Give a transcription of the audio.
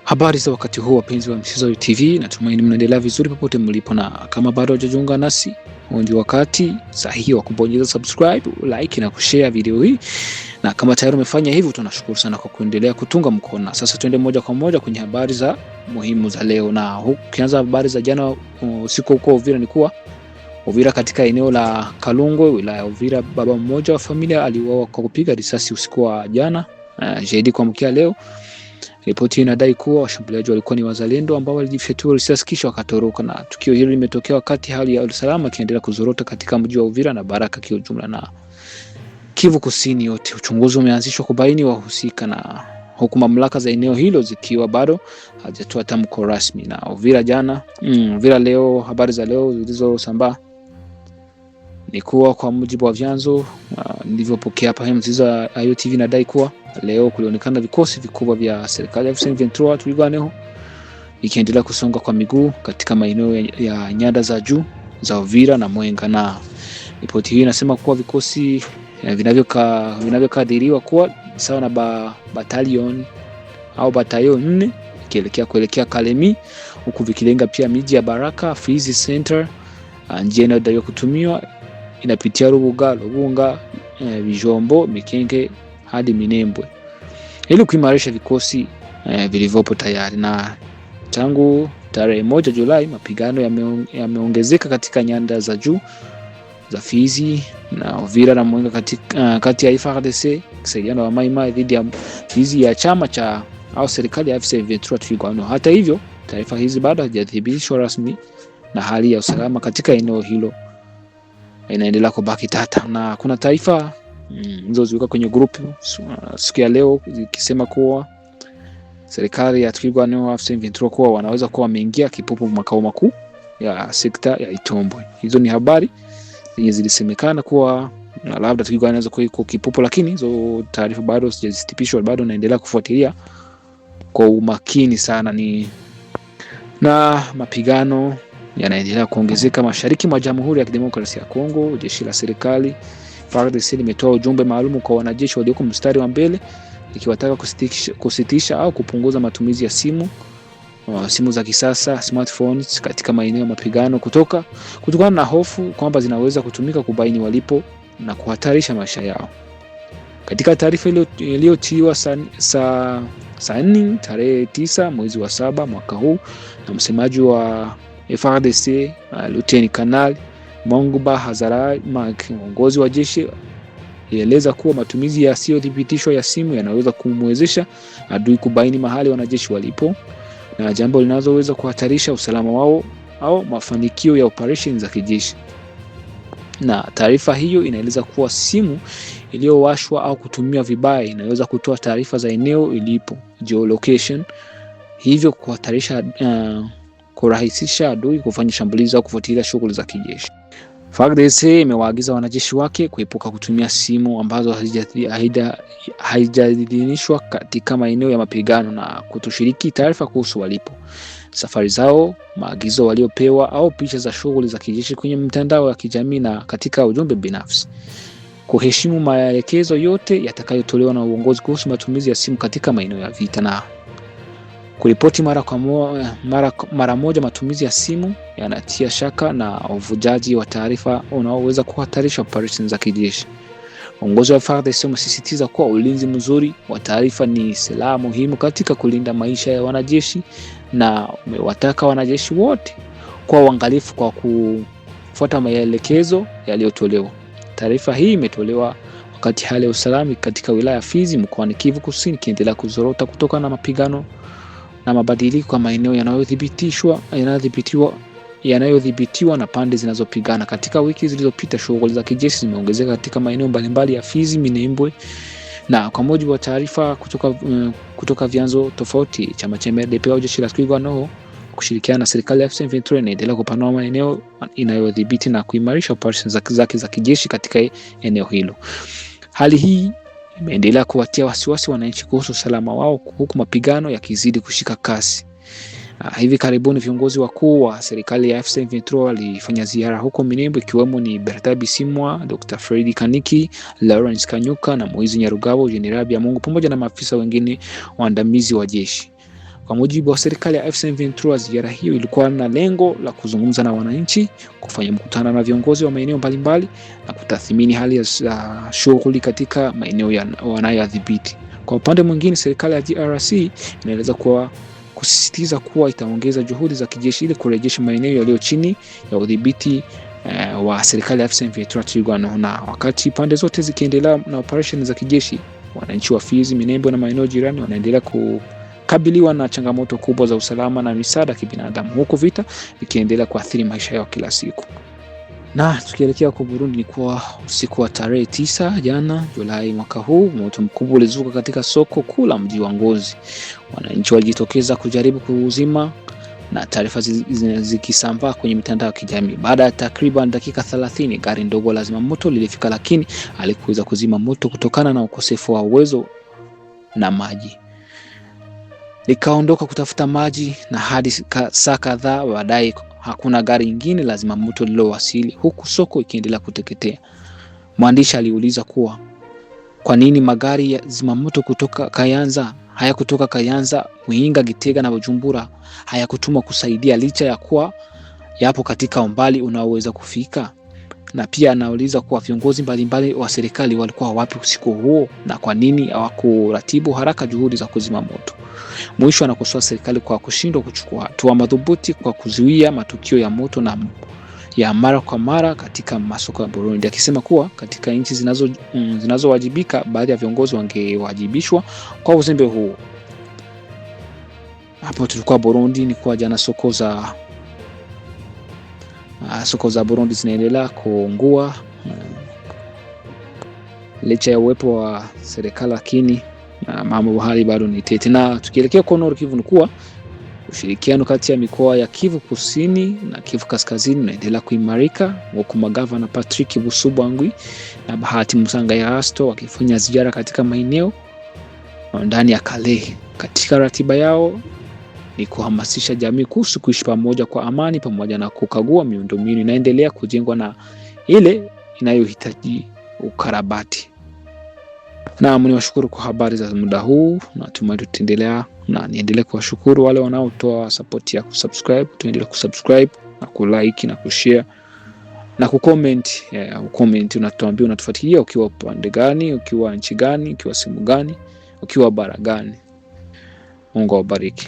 Habari za wakati huu wapenzi wa Msizo TV, natumaini mnaendelea vizuri popote mlipo, na kama bado hujajiunga nasi, huu ndio wakati sahihi wa kubonyeza subscribe, like na kushare video hii. Na kama tayari umefanya hivyo, tunashukuru sana kwa kuendelea kutunga mkono. Sasa tuende moja kwa moja kwenye habari za muhimu za leo, na ukianza habari za jana usiku huko Uvira, ni kuwa Uvira katika eneo la Kalungwe, wilaya ya Uvira, baba mmoja wa familia aliuawa kwa kupiga risasi usiku wa jana, zaidi kwa mkia leo. Ripoti inadai kuwa washambuliaji walikuwa ni wazalendo ambao walijifyatua risasi kisha wakatoroka, na tukio hili limetokea wakati hali ya usalama ikiendelea kuzorota katika mji wa Uvira na Baraka kwa ujumla na Kivu Kusini yote. Uchunguzi umeanzishwa kubaini wahusika, na huku mamlaka za eneo hilo zikiwa bado hajatoa tamko rasmi. Na Uvira leo, habari za leo zilizosambaa ni kuwa kwa mujibu wa vyanzo nilivyopokea hapa Mziza Ayo TV, nadai kuwa leo kulionekana vikosi vikubwa vya serikali ya M23 Twirwaneho ikiendelea kusonga kwa miguu katika maeneo ya nyanda za juu za Uvira na Mwenga, na ripoti hii inasema kuwa vikosi vinavyokadiriwa kuwa sawa na battalion 4 kuelekea Kalemi, huku vikilenga pia miji ya Baraka, Fizi Center. Njia inayodaiwa kutumiwa inapitia Rubunga, Bijombo, Mikenge hadi Minembwe ili kuimarisha vikosi vilivyopo tayari. Na tangu tarehe 1 Julai mapigano yameongezeka katika nyanda za juu za Fizi na Uvira na Mwenga kati ya FARDC kusaidiana na Mai Mai dhidi ya Fizi ya chama cha au serikali ya M23 Twirwaneho. Hata hivyo, taarifa hizi bado hazijathibitishwa rasmi na hali ya usalama katika eneo hilo inaendelea kubaki tata, na kuna taarifa zilizozuka kwenye group siku ya leo zikisema kuwa serikali ya Twirwaneho M23 kuwa wanaweza kuwa wameingia Kipupu, makao makuu ya sekta ya Itombwe. Hizo ni habari zenye zilisemekana kuwa labda Twirwaneho anaweza kuwa iko Kipupu, lakini hizo taarifa bado sijazithibitishwa, bado naendelea kufuatilia kwa umakini sana. Na mapigano yanaendelea kuongezeka mashariki mwa Jamhuri ya Kidemokrasia ya Kongo. Jeshi la serikali FARDC limetoa ujumbe maalum kwa wanajeshi walioko mstari wa mbele ikiwataka kusitisha au kupunguza matumizi ya simu za kisasa smartphones katika maeneo ya mapigano kutokana na hofu kwamba zinaweza kutumika kubaini walipo na kuhatarisha maisha yao. Katika taarifa iliyotiwa saini tarehe 9 mwezi wa 7 mwaka huu na msemaji wa FARDC Luteni Kanali Mongba Hazarai Mark, mwongozi wa jeshi, alieleza kuwa matumizi yasiyothibitishwa ya simu yanaweza kumwezesha adui kubaini mahali wanajeshi walipo, na jambo linaloweza kuhatarisha usalama wao au mafanikio ya operation za kijeshi. Na taarifa hiyo inaeleza kuwa simu iliyowashwa au kutumiwa vibaya inaweza kutoa taarifa za eneo ilipo, geolocation, hivyo kurahisisha adui kufanya shambulizi au kufuatilia shughuli za kijeshi. FARDC imewaagiza wanajeshi wake kuepuka kutumia simu ambazo hazijaidhinishwa katika maeneo ya mapigano na kutoshiriki taarifa kuhusu walipo, safari zao, maagizo waliopewa au picha za shughuli za kijeshi kwenye mtandao ya kijamii na katika ujumbe binafsi. Kuheshimu maelekezo yote yatakayotolewa na uongozi kuhusu matumizi ya simu katika maeneo ya vita, na kuripoti mara moja matumizi ya simu yanatia shaka na uvujaji wa taarifa unaoweza kuhatarisha operesheni za kijeshi. Uongozi wa FARDC umesisitiza kuwa ulinzi mzuri wa taarifa ni silaha muhimu katika kulinda maisha ya wanajeshi, na umewataka wanajeshi wote kuwa uangalifu kwa kufuata maelekezo yaliyotolewa. Taarifa hii imetolewa wakati hali ya usalama katika wilaya ya Fizi mkoani Kivu Kusini ikiendelea kuzorota kutokana na mapigano na mabadiliko ya maeneo yanayodhibitiwa na pande zinazopigana. Katika wiki zilizopita, shughuli za kijeshi zimeongezeka katika maeneo mbalimbali ya Fizi, Minembwe, na kwa mujibu wa taarifa kutoka vyanzo tofauti, chama cha MRDP au jeshi la Twirwaneho kushirikiana na serikali ya M23 inaendelea kupanua maeneo inayodhibiti na kuimarisha operations zake za kijeshi katika eneo hilo. Hali hii imeendelea kuwatia wasiwasi wananchi kuhusu usalama wao, huku mapigano yakizidi kushika kasi. Hivi karibuni viongozi wakuu wa serikali ya M23 walifanya ziara huko Minembwe, ikiwemo ni Bertrand Bisimwa, Dr. Freddy Kaniki, Lawrence Kanyuka na Moizi Nyarugabo, General Byamungu pamoja na maafisa wengine waandamizi wa jeshi. Kwa mujibu wa serikali ya M23, ziara hiyo ilikuwa na lengo la kuzungumza na wananchi, kufanya mkutano na viongozi wa maeneo mbalimbali na kutathmini hali ya shughuli katika maeneo wanayodhibiti. Kwa upande mwingine, serikali ya DRC inaeleza kuwa kusisitiza kuwa itaongeza juhudi za kijeshi ili kurejesha maeneo yaliyo chini ya udhibiti wa serikali ya M23. Na wakati pande zote zikiendelea na operesheni za kijeshi, wananchi wa Fizi, Minembwe na maeneo jirani wanaendelea kukabiliwa na changamoto kubwa za usalama na misaada ya kibinadamu, huku vita vikiendelea kuathiri maisha yao kila siku. Na tukielekea kwa Burundi, ni kwa usiku wa tarehe 9 jana Julai mwaka huu, moto mkubwa ulizuka katika soko kuu la mji wa Ngozi. Wananchi walijitokeza kujaribu kuuzima, na taarifa zikisambaa kwenye mitandao ya kijamii. Baada ya takriban dakika 30, gari ndogo la zimamoto lilifika, lakini halikuweza kuzima moto kutokana na ukosefu wa uwezo na maji. Likaondoka kutafuta maji, na hadi saa kadhaa baadaye hakuna gari lingine la zimamoto lililowasili, huku soko ikiendelea kuteketea. Mwandishi aliuliza kuwa kwa nini magari ya zimamoto kutoka Kayanza, Muinga, Gitega na Bujumbura hayakutuma kusaidia licha ya kuwa yapo katika umbali unaoweza kufika. Na pia anauliza kuwa viongozi mbalimbali wa serikali walikuwa wapi usiku huo na kwa nini hawakuratibu haraka juhudi za kuzima moto. Mwisho anakosoa serikali kwa kushindwa kuchukua hatua madhubuti kwa kuzuia matukio ya moto na ya mara kwa mara katika masoko ya Burundi, akisema kuwa katika nchi zinazowajibika baadhi ya viongozi wangewajibishwa kwa uzembe huu. Hapo tulikuwa Burundi, ni kwa jana soko za Burundi zinaendelea kuungua licha ya uwepo wa serikali, lakini mambo hali bado ni tete. Na tukielekea kwa Nord Kivu, ni kuwa ushirikiano kati ya mikoa ya Kivu Kusini na Kivu Kaskazini unaendelea kuimarika, huku magavana Patrick Busubwangwi na Bahati Musangayirasto wakifanya ziara katika maeneo ndani ya Kale. Katika ratiba yao ni kuhamasisha jamii kuhusu kuishi pamoja kwa amani, pamoja na kukagua miundombinu inaendelea kujengwa na ile inayohitaji ukarabati. Na niwashukuru kwa habari za muda huu, na tutaendelea, na niendelee kuwashukuru wale wanaotoa support ya kusubscribe. Tuendelee kusubscribe na kulike na kushare na kucomment. Ucomment unatuambia unatufuatilia ukiwa upande gani, ukiwa nchi gani, ukiwa sehemu gani, ukiwa bara gani. Mungu awabariki.